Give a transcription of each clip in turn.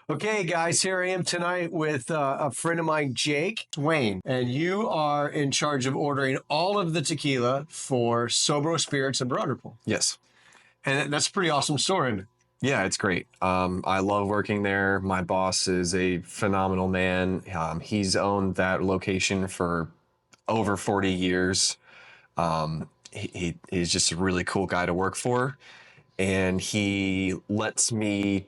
Okay, guys, here I am tonight with a friend of mine, Jake Wayne, and you are in charge of ordering all of the tequila for Sobro Spirits and Broderpool. Yes. And that's a pretty awesome store, isn't it? Yeah, it's great. I love working there. My boss is a phenomenal man. He's owned that location for over 40 years. He's just a really cool guy to work for. And he lets me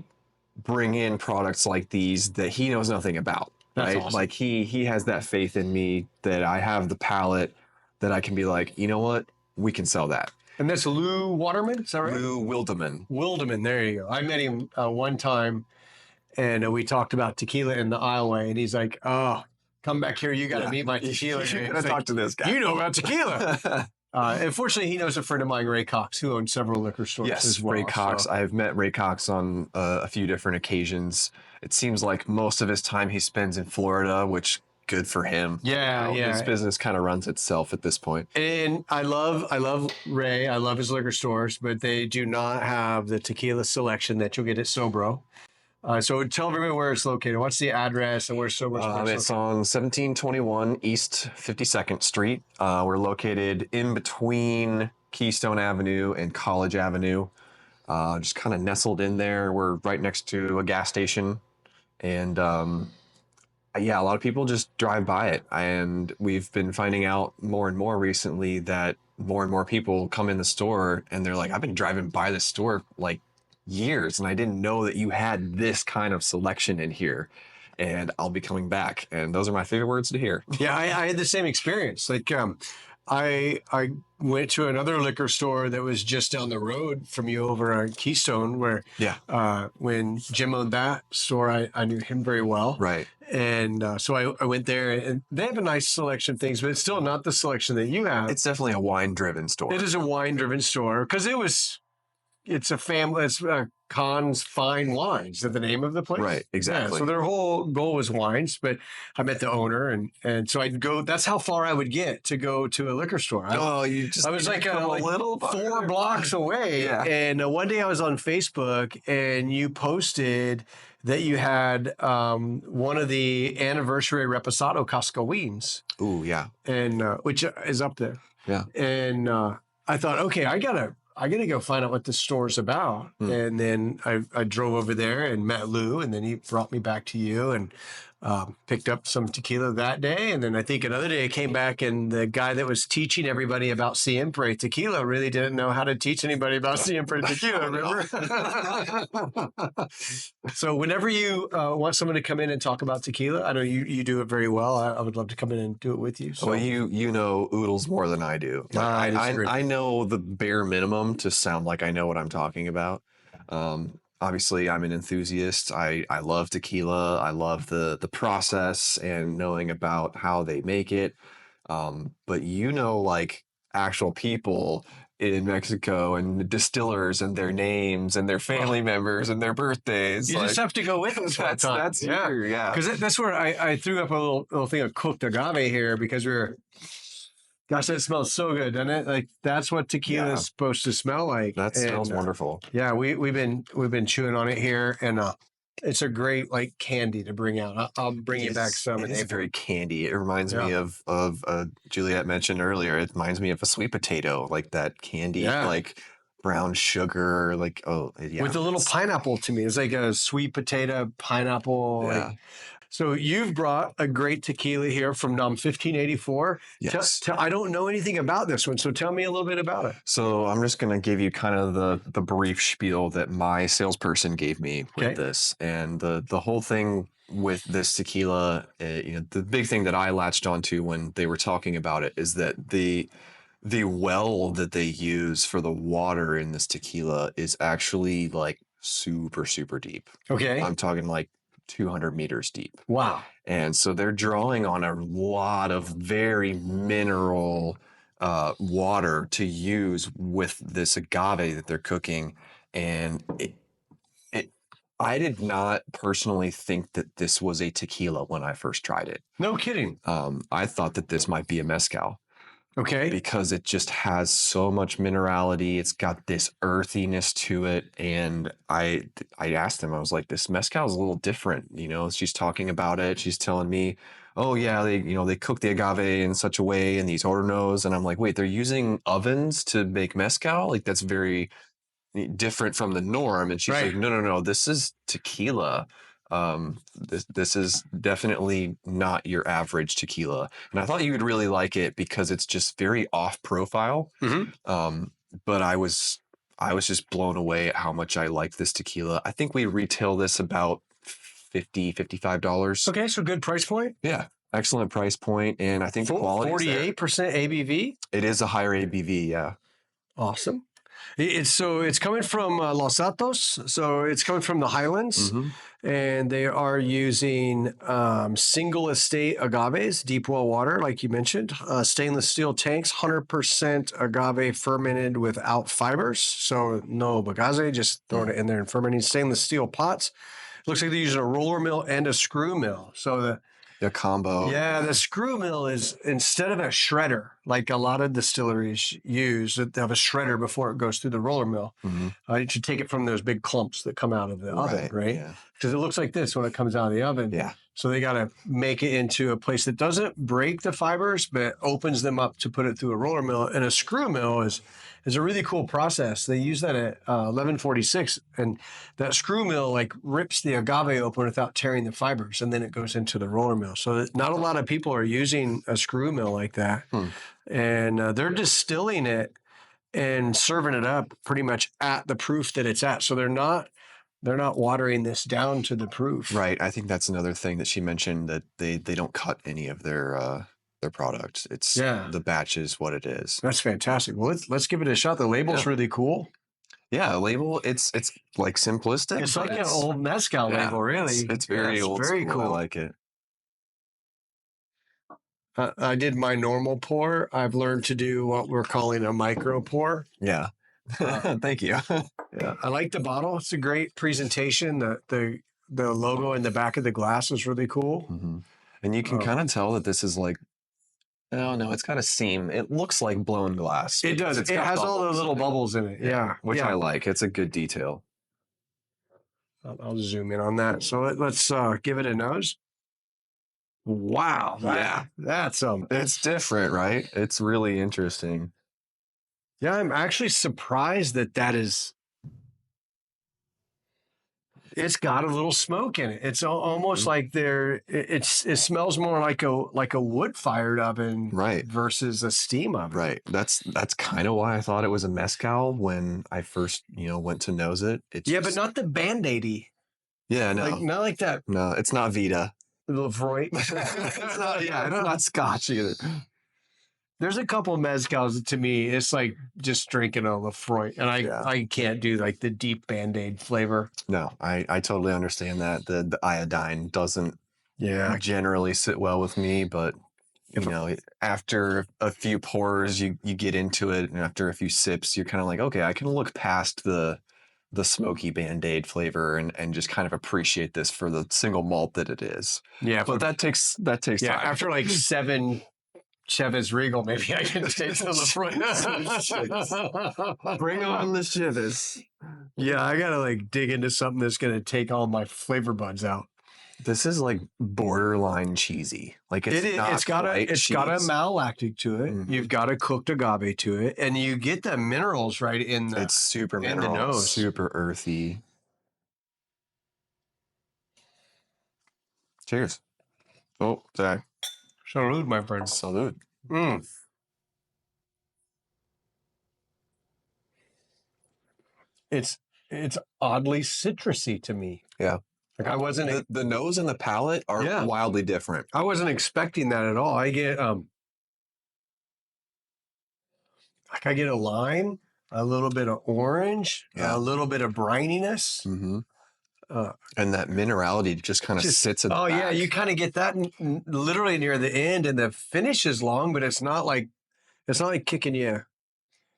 bring in products like these that he knows nothing about. That's Right? awesome. Like he has that faith in me that I have the palate that I can be like, you know what? We can sell that. And that's Lou Waterman, is that right? Lou Wildeman. Wildeman, there you go. I met him one time, and we talked about tequila in the aisleway, and he's like, "Oh, come back here. You got to meet my tequila." You guy." gotta It's talk like, to this guy. You know about tequila. And fortunately, he knows a friend of mine, Ray Cox, who owns several liquor stores Yes, as well. Ray Cox. So- I've met Ray Cox on a few different occasions. It seems like most of his time he spends in Florida, which good for him. Yeah, yeah. His business kind of runs itself at this point. And I love Ray. I love his liquor stores, but they do not have the tequila selection that you'll get at Sobro. So tell everybody where it's located. What's the address and where's Sobro? It's on 1721 East 52nd Street. We're located in between Keystone Avenue and College Avenue. Just kind of nestled in there. We're right next to a gas station. And yeah, a lot of people just drive by it. And we've been finding out more and more recently that more and more people come in the store and they're like, I've been driving by the store like years and I didn't know that you had this kind of selection in here. And I'll be coming back. And those are my favorite words to hear. Yeah, I had the same experience. Like, I went to another liquor store that was just down the road from you over on Keystone, where when Jim owned that store, I knew him very well. Right. And so I went there, and they have a nice selection of things, but it's still not the selection that you have. It's definitely a wine-driven store. It is a wine-driven store because it's a family. It's Khan's Fine Wines. Is that the name of the place? Right, exactly. Yeah, so their whole goal was wines, but I met the owner, and so I'd go. That's how far I would get to go to a liquor store. I was like a little 4 blocks away. Yeah. And one day I was on Facebook, and you posted that you had one of the anniversary Reposado Costco wines. Ooh, yeah. And which is up there. Yeah. And I thought, okay, I gotta go find out what this store's about. And then I drove over there and met Lou, and then he brought me back to you and picked up some tequila that day. And then I think another day I came back, and the guy that was teaching everybody about Siempre tequila really didn't know how to teach anybody about Siempre tequila, remember? So whenever you want someone to come in and talk about tequila, I know you do it very well. I would love to come in and do it with you. So. Well, you know oodles more than I do. I know the bare minimum to sound like I know what I'm talking about. Obviously, I'm an enthusiast. I love tequila. I love the process and knowing about how they make it. But like actual people in Mexico and distillers and their names and their family members and their birthdays. You just have to go with us. That's yeah. Because that's where I threw up a little thing of cooked agave here because gosh, that smells so good, doesn't it? Like that's what tequila is supposed to smell like. That smells wonderful. Yeah, we've been chewing on it here, and it's a great candy to bring out. I'll bring you back some. It's very candy. It reminds me of Juliet mentioned earlier. It reminds me of a sweet potato, like that candy, like brown sugar, like with a little pineapple to me. It's like a sweet potato pineapple. Yeah. So you've brought a great tequila here from 1584. Yes. I don't know anything about this one, so tell me a little bit about it. So I'm just going to give you kind of the brief spiel that my salesperson gave me with this. And the whole thing with this tequila, the big thing that I latched onto when they were talking about it is that the well that they use for the water in this tequila is actually like super, super deep. Okay. I'm talking like 200 meters deep. Wow. And so they're drawing on a lot of very mineral water to use with this agave that they're cooking. And I did not personally think that this was a tequila when I first tried it. No kidding. I thought that this might be a mezcal. Okay. because it just has so much minerality. It's got this earthiness to it. And I asked him, I was like, this mezcal is a little different. You know, she's talking about it. She's telling me, oh yeah, they cook the agave in such a way in these hornos. And I'm like, wait, they're using ovens to make mezcal? Like that's very different from the norm. And she's Right. like, no, this is tequila. This is definitely not your average tequila. And I thought you would really like it because it's just very off profile. But I was just blown away at how much I like this tequila. I think we retail this about $55. Okay, so good price point. Yeah. Excellent price point. And I think the quality 48% ABV. it is a higher ABV. Yeah. Awesome. It's coming from Los Altos, so it's coming from the Highlands, and they are using single estate agaves, deep well water, like you mentioned, stainless steel tanks, 100% agave fermented without fibers, so no bagasse, just throwing it in there and fermenting. Stainless steel pots. Looks like they're using a roller mill and a screw mill, so The combo. yeah, the screw mill is instead of a shredder, like a lot of distilleries use, they have a shredder before it goes through the roller mill. You should take it from those big clumps that come out of the oven, right? Yeah. Because it looks like this when it comes out of the oven. Yeah. So they got to make it into a place that doesn't break the fibers, but opens them up to put it through a roller mill. And a screw mill is a really cool process. They use that at 1146, and that screw mill like rips the agave open without tearing the fibers, and then it goes into the roller mill. So not a lot of people are using a screw mill like that, and they're distilling it and serving it up pretty much at the proof that it's at. So they're not watering this down to the proof. Right. I think that's another thing that she mentioned, that they don't cut any of their products. It's the batch is what it is. That's fantastic. Well, let's give it a shot. The label's really cool. Yeah, label. It's like simplistic. It's like an old mezcal label, really. It's very old. Very school. cool. I like it. I did my normal pour. I've learned to do what we're calling a micro pour. Yeah. Thank you. Yeah, I like the bottle. It's a great presentation. The logo in the back of the glass is really cool. And you can kind of tell that this is like, oh no, it's got a seam. It looks like blown glass. It does. It has all the little bubbles in it. Yeah. Which I like. It's a good detail. I'll zoom in on that. So let's give it a nose. Wow. That's it's different, right? It's really interesting. Yeah, I'm actually surprised that is. It's got a little smoke in it. It's almost like it smells more like a wood fired oven, right, versus a steam oven. Right. That's kind of why I thought it was a mezcal when I first went to nose it. But not the Band-Aidy. Yeah, no, not like that. No, it's not Vita. Lefroy. It's not Scotch either. There's a couple of mezcals to me. It's like just drinking a Lefroy, and I can't do like the deep Band-Aid flavor. No, I totally understand that. The iodine doesn't generally sit well with me, but after a few pours, you get into it, and after a few sips, you're kind of like, okay, I can look past the smoky Band-Aid flavor and just kind of appreciate this for the single malt that it is. Yeah, but that takes time. After like 7 Chivas Regal, maybe I can taste the Lefroy. Bring on the Chivas. Yeah, I gotta like dig into something that's gonna take all my flavor buds out. This is like borderline cheesy. Like it's got a malolactic to it. You've got a cooked agave to it, and you get the minerals right in the. It's super in mineral, the nose, super earthy. Cheers. Oh, sorry. Salud, my friend. Salud. It's oddly citrusy to me. Yeah. Like I wasn't the nose and the palate are wildly different. I wasn't expecting that at all. I get I get a lime, a little bit of orange, a little bit of brininess. And that minerality just kind of sits in the back. Yeah, you kind of get that literally near the end, and the finish is long, but it's not like kicking you.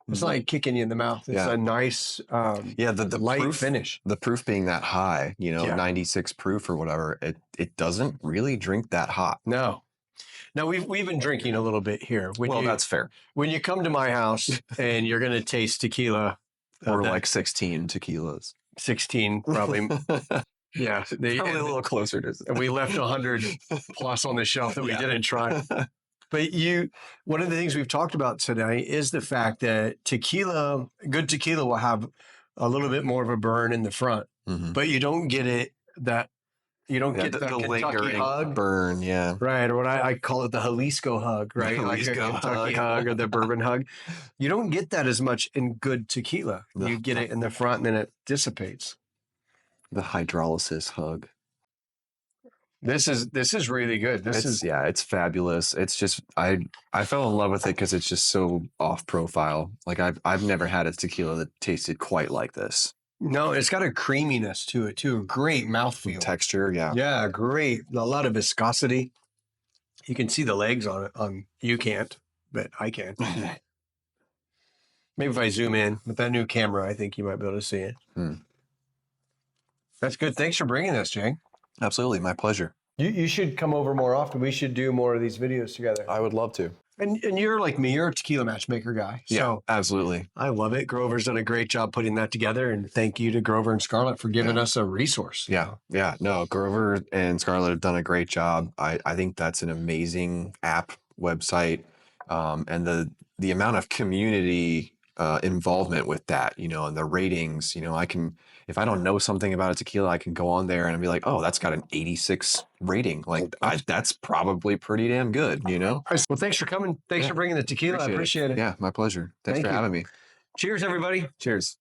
It's not like kicking you in the mouth. It's a nice, the light proof, finish. The proof being that high, 96 proof or whatever, it doesn't really drink that hot. No. Now we've been drinking a little bit here. Well, that's fair. When you come to my house and you're going to taste tequila, Or like 16 tequilas. 16 probably. Yeah, Probably a little closer to and we left 100 plus on the shelf that we didn't try. But one of the things we've talked about today is the fact that good tequila will have a little bit more of a burn in the front, but you don't get that the Kentucky lingering hug. burn, yeah. Right, or what I call it the Jalisco hug, right? The Like a Jalisco Kentucky hug or the bourbon hug. You don't get that as much in good tequila. You get it in the front and then it dissipates. The hydrolysis hug. This is really good. It's fabulous. It's just I fell in love with it because it's just so off profile. Like I've never had a tequila that tasted quite like this. No, it's got a creaminess to it too. A great mouthfeel. Texture, yeah. Yeah, great. A lot of viscosity. You can see the legs on it. You can't, but I can. Maybe if I zoom in with that new camera, I think you might be able to see it. That's good. Thanks for bringing this, Jay. Absolutely, my pleasure. You should come over more often. We should do more of these videos together. I would love to. And you're like me. You're a tequila matchmaker guy. Yeah, So absolutely. I love it. Grover's done a great job putting that together. And thank you to Grover and Scarlett for giving us a resource. Yeah. No, Grover and Scarlett have done a great job. I think that's an amazing app website. And the amount of community involvement with that, and the ratings, if I don't know something about a tequila, I can go on there and be like, oh, that's got an 86 rating. Like that's probably pretty damn good, Well, thanks for coming. Thanks for bringing the tequila. I appreciate it. Yeah, my pleasure. Thanks for having me. Cheers, everybody. Cheers.